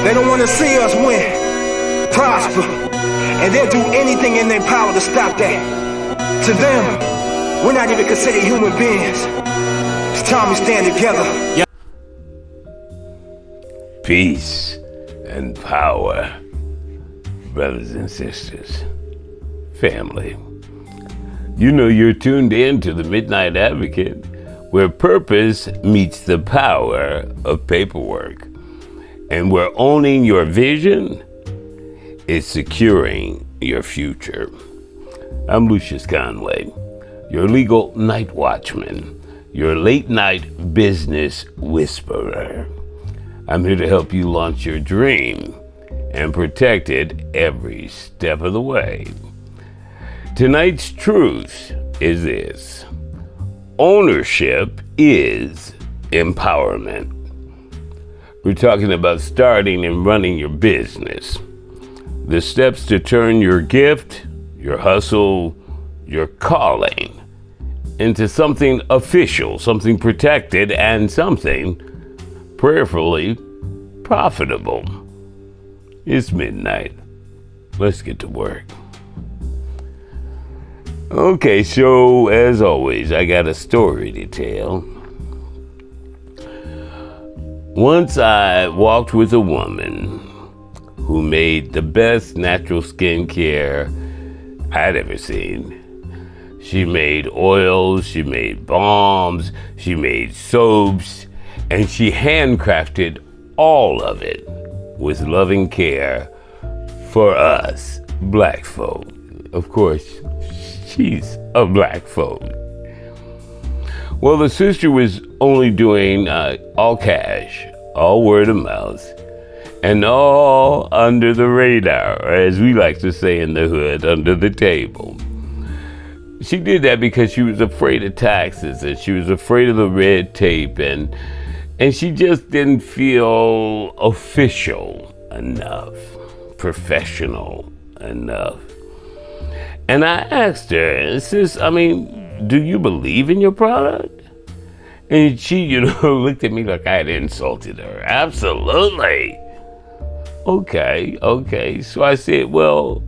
They don't want to see us win, prosper, and they'll do anything in their power to stop that. To them, we're not even considered human beings. It's time we stand together. Yeah. Peace and power, brothers and sisters, family. You know you're tuned in to the Midnight Advocate, where purpose meets the power of paperwork, and where owning your vision is securing your future. I'm Lucious Conway, your legal night watchman, your late night business whisperer. I'm here to help you launch your dream and protect it every step of the way. Tonight's truth is this: ownership is empowerment. We're talking about starting and running your business. The steps to turn your gift, your hustle, your calling into something official, something protected, and something prayerfully profitable. It's midnight. Let's get to work. Okay, so as always, I got a story to tell. Once I walked with a woman who made the best natural skincare I'd ever seen. She made oils, she made balms, she made soaps, and she handcrafted all of it with loving care for us black folk. Of course, she's a black folk. Well, the sister was only doing all cash, all word of mouth, and all under the radar, or as we like to say in the hood, under the table. She did that because she was afraid of taxes, and she was afraid of the red tape, and she just didn't feel official enough, professional enough. And I asked her, sis, do you believe in your product? And she, looked at me like I had insulted her. Absolutely. Okay. So I said, well,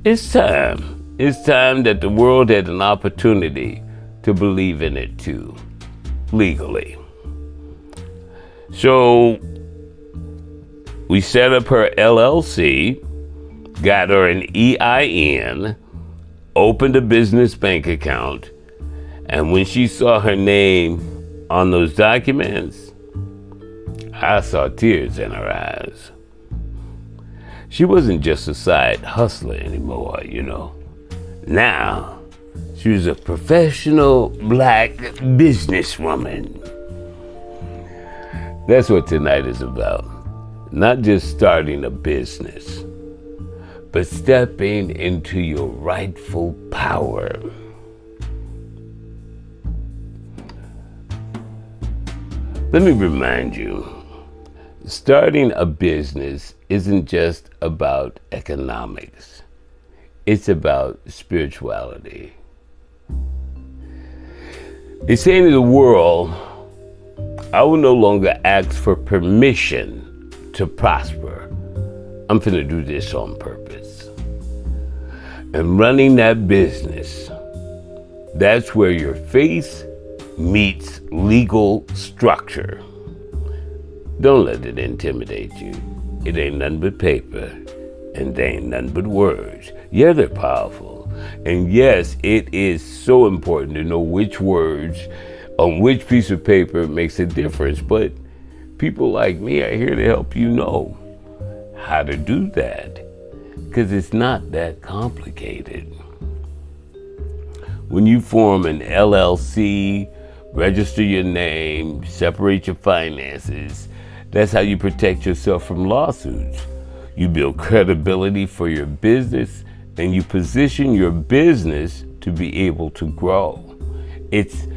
it's time. It's time that the world had an opportunity to believe in it too, legally. So we set up her LLC, got her an EIN, opened a business bank account, and when she saw her name on those documents, I saw tears in her eyes. She wasn't just a side hustler anymore, Now, she was a professional black businesswoman. That's what tonight is about. Not just starting a business, but stepping into your rightful power. Let me remind you, starting a business isn't just about economics. It's about spirituality. It's saying to the world, I will no longer ask for permission to prosper. I'm finna do this on purpose. And running that business, that's where your faith meets legal structure. Don't let it intimidate you. It ain't nothing but paper, and they ain't nothing but words. Yeah, they're powerful. And yes, it is so important to know which words on which piece of paper makes a difference. But people like me are here to help you know how to do that, because it's not that complicated. When you form an LLC, register your name, separate your finances, that's how you protect yourself from lawsuits. You build credibility for your business, and you position your business to be able to grow. It's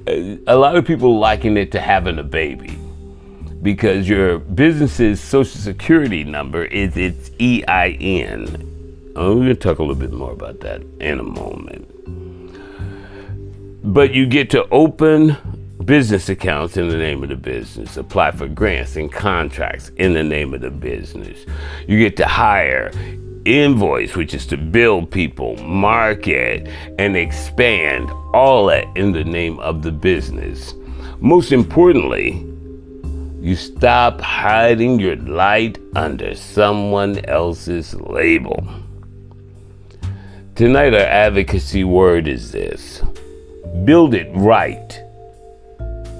a lot of people liken it to having a baby, because your business's social security number is its EIN. We're going to talk a little bit more about that in a moment. But you get to open business accounts in the name of the business, apply for grants and contracts in the name of the business. You get to hire, invoice, which is to bill people, market, and expand, all that in the name of the business. Most importantly, you stop hiding your light under someone else's label. Tonight, our advocacy word is this: build it right,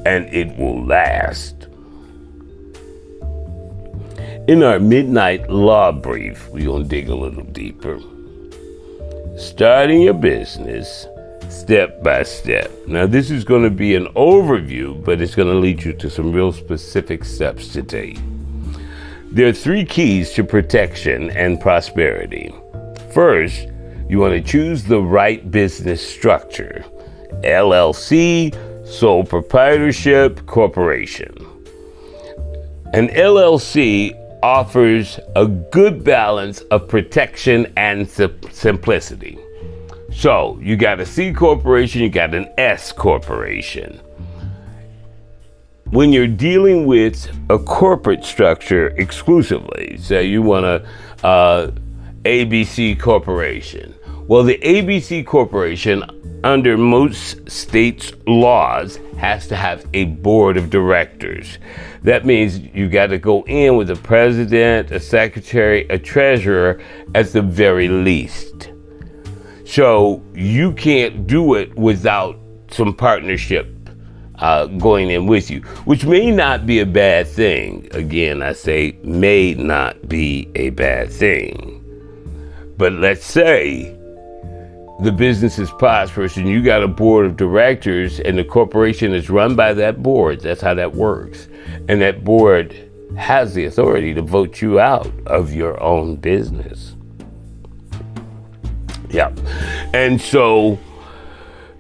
and it will last. In our midnight law brief, we're going to dig a little deeper. Starting your business step by step. Now, this is going to be an overview, but it's going to lead you to some real specific steps to take. There are 3 keys to protection and prosperity. First, you want to choose the right business structure: LLC, sole proprietorship, corporation. An LLC offers a good balance of protection and simplicity. So you got a C corporation, you got an S corporation. When you're dealing with a corporate structure exclusively, say you want a ABC corporation. Well, the ABC corporation, under most states' laws, has to have a board of directors. That means you got to go in with a president, a secretary, a treasurer at the very least. So you can't do it without some partnership going in with you, which may not be a bad thing. Again, I say may not be a bad thing. But let's say the business is prosperous and you got a board of directors and the corporation is run by that board. That's how that works. And that board has the authority to vote you out of your own business. Yeah. And so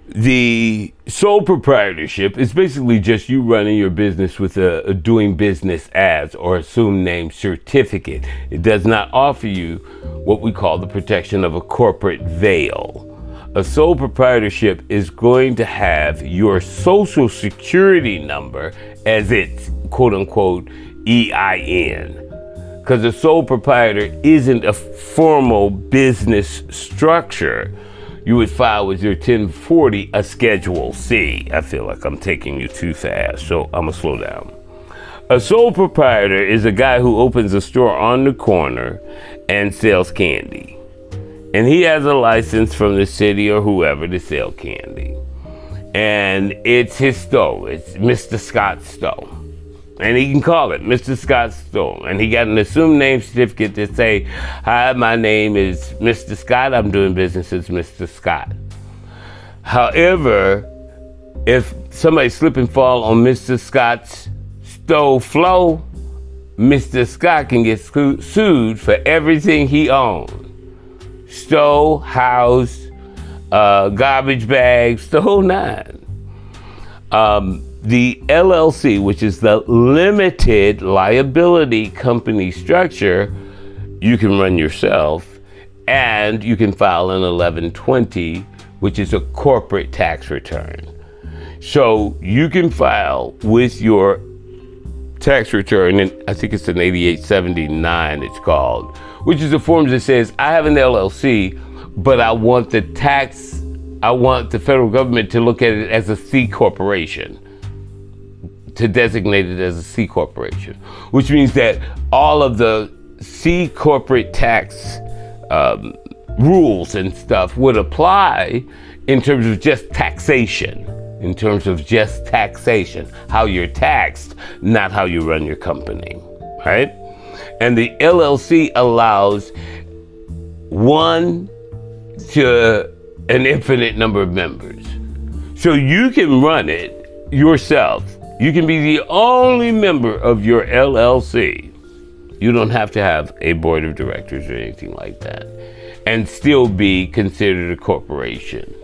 the sole proprietorship is basically just you running your business with a doing business as or assumed name certificate. It does not offer you what we call the protection of a corporate veil. A sole proprietorship is going to have your social security number as its quote unquote EIN. Because a sole proprietor isn't a formal business structure. You would file with your 1040 a Schedule C. I feel like I'm taking you too fast, so I'm gonna slow down. A sole proprietor is a guy who opens a store on the corner and sells candy. And he has a license from the city or whoever to sell candy. And it's his store. It's Mr. Scott's store. And he can call it Mr. Scott's store. And he got an assumed name certificate to say, hi, my name is Mr. Scott. I'm doing business as Mr. Scott. However, if somebody slip and fall on Mr. Scott's store floor, Mr. Scott can get sued for everything he owns. Store, house, garbage bags, the whole nine. The LLC, which is the limited liability company structure, you can run yourself, and you can file an 1120, which is a corporate tax return. So you can file with your tax return, and I think it's an 8879 it's called, which is a form that says, I have an LLC, but I want the federal government to look at it as a C corporation, to designate it as a C corporation, which means that all of the C corporate tax rules and stuff would apply in terms of just taxation, how you're taxed, not how you run your company, right? And the LLC allows 1 to an infinite number of members. So you can run it yourself. You can be the only member of your LLC. You don't have to have a board of directors or anything like that, and still be considered a corporation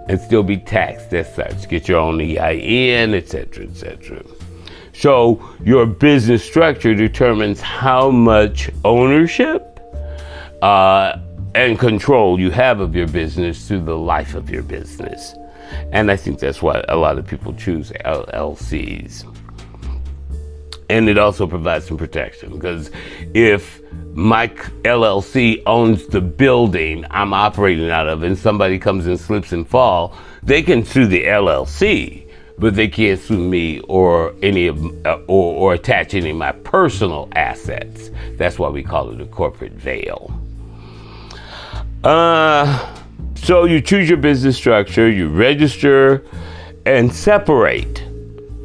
and still be taxed as such. Get your own EIN, etc., etc. So your business structure determines how much ownership and control you have of your business through the life of your business. And I think that's why a lot of people choose LLCs. And it also provides some protection, because if my LLC owns the building I'm operating out of and somebody comes and slips and fall, they can sue the LLC, but they can't sue me or any of or attach any of my personal assets. That's why we call it a corporate veil. So you choose your business structure, you register and separate.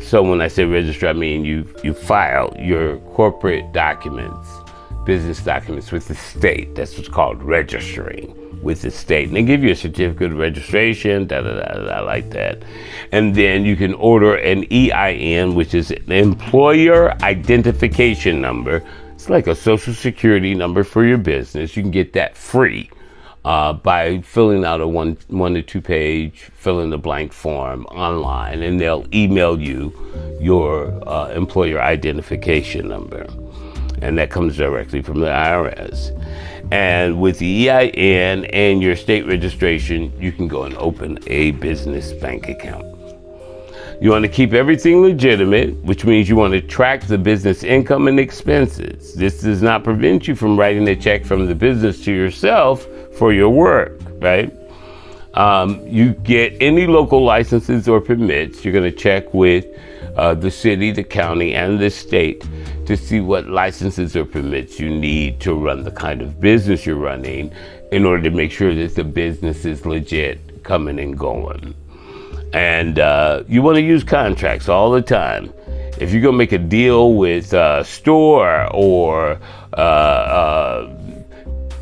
So when I say register, I mean you file your corporate documents, business documents with the state. That's what's called registering with the state. And they give you a certificate of registration, I like that. And then you can order an EIN, which is an employer identification number. It's like a social security number for your business. You can get that free by filling out a one to two page fill in the blank form online, and they'll email you your employer identification number, and that comes directly from the IRS. And with the EIN and your state registration, you can go and open a business bank account. You want to keep everything legitimate, which means you want to track the business income and expenses. This does not prevent you from writing a check from the business to yourself for your work, right? You get any local licenses or permits. You're going to check with the city, the county, and the state to see what licenses or permits you need to run the kind of business you're running, in order to make sure that the business is legit, coming and going. And you want to use contracts all the time. If you're going to make a deal with a store, or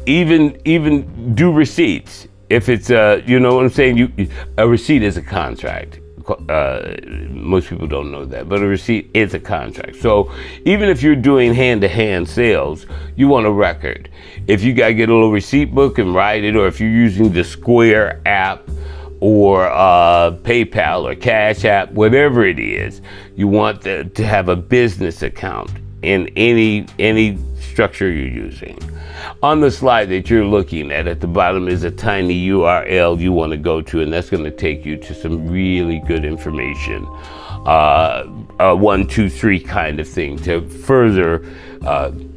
even do receipts, if it's you know what I'm saying, a receipt is a contract. Most people don't know that, but a receipt is a contract. So even if you're doing hand-to-hand sales, you want a record. If you got to get a little receipt book and write it, or if you're using the Square app or PayPal or Cash App, whatever it is, you want to have a business account in any structure you're using. On the slide that you're looking at the bottom is a tiny URL you want to go to, and that's going to take you to some really good information, a 1, 2, 3 kind of thing, to further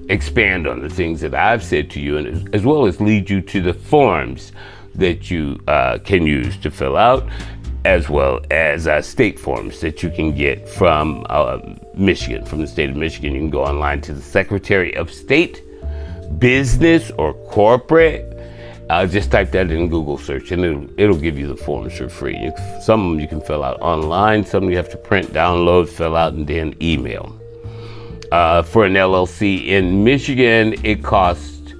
expand on the things that I've said to you, and as well as lead you to the forms that you can use to fill out, as well as state forms that you can get from Michigan, from the state of Michigan. You can go online to the Secretary of State, Business or Corporate. Just type that in Google search, and it'll give you the forms for free. Some of them you can fill out online, some you have to print, download, fill out, and then email. For an LLC in Michigan, it costs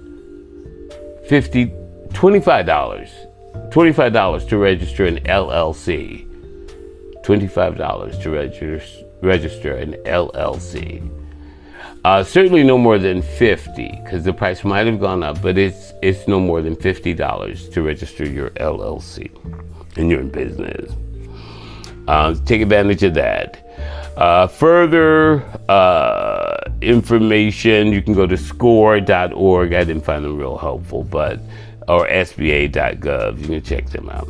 $25 to register an LLC. $25 to register an LLC. Certainly no more than $50, because the price might have gone up, but it's no more than $50 to register your LLC and your business. Take advantage of that. Further information, you can go to score.org. I didn't find them real helpful, or sba.gov. You can check them out.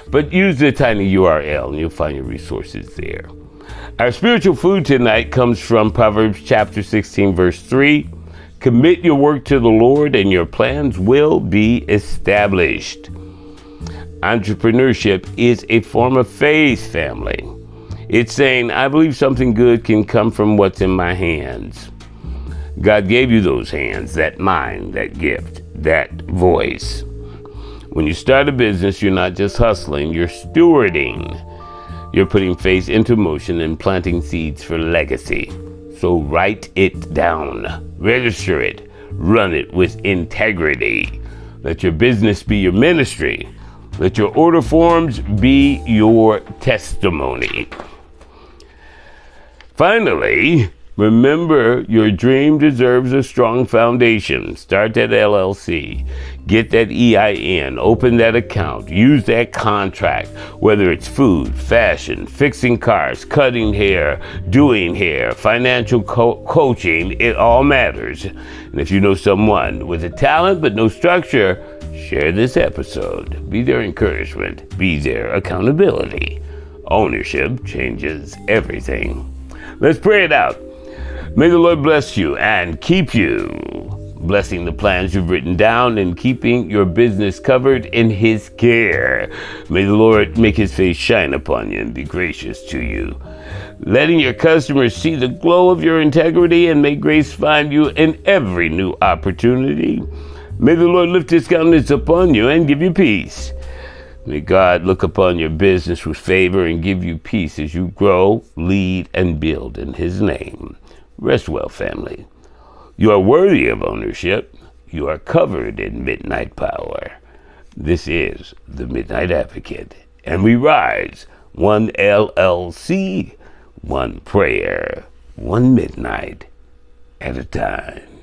But use the tiny URL and you'll find your resources there. Our spiritual food tonight comes from Proverbs chapter 16, verse 3. Commit your work to the Lord and your plans will be established. Entrepreneurship is a form of faith, family. It's saying, I believe something good can come from what's in my hands. God gave you those hands, that mind, that gift, that voice. When you start a business, you're not just hustling, you're stewarding. You're putting faith into motion and planting seeds for legacy. So write it down, register it, run it with integrity. Let your business be your ministry. Let your order forms be your testimony. Finally, Remember, your dream deserves a strong foundation. Start that LLC. Get that EIN. Open that account. Use that contract. Whether it's food, fashion, fixing cars, cutting hair, doing hair, financial coaching, it all matters. And if you know someone with a talent but no structure, share this episode. Be their encouragement. Be their accountability. Ownership changes everything. Let's pray it out. May the Lord bless you and keep you, blessing the plans you've written down and keeping your business covered in His care. May the Lord make His face shine upon you and be gracious to you, letting your customers see the glow of your integrity, and may grace find you in every new opportunity. May the Lord lift His countenance upon you and give you peace. May God look upon your business with favor and give you peace as you grow, lead, and build in His name. Rest well, family. You are worthy of ownership. You are covered in midnight power. This is the Midnight Advocate, and we rise one LLC, one prayer, one midnight at a time.